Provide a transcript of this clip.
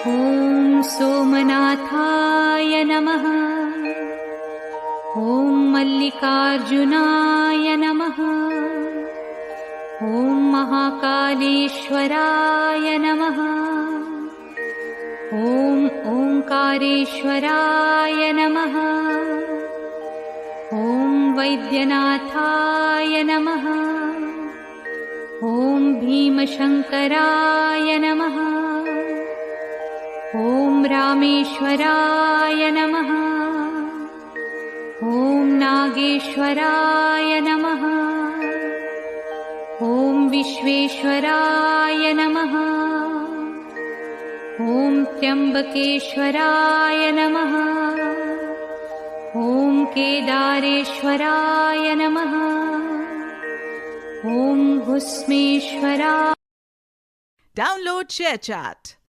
ॐ सोमनाथाय नमः। ॐ मल्लिकार्जुनाय नमः। ॐ महाकालेश्वराय नमः। ॐ ओंकारेश्वराय नमः। ॐ वैद्यनाथाय नमः। ॐ भीमशङ्कराय नमः। ॐ रामेश्वराय नमः। ॐ नागेश्वराय नमः। ॐ विश्वेश्वराय नमः। ॐ त्र्यम्बकेश्वराय नमः। ॐ केदारेश्वराय नमः। ॐ भुस्मेश्वराय। Download ShareChat.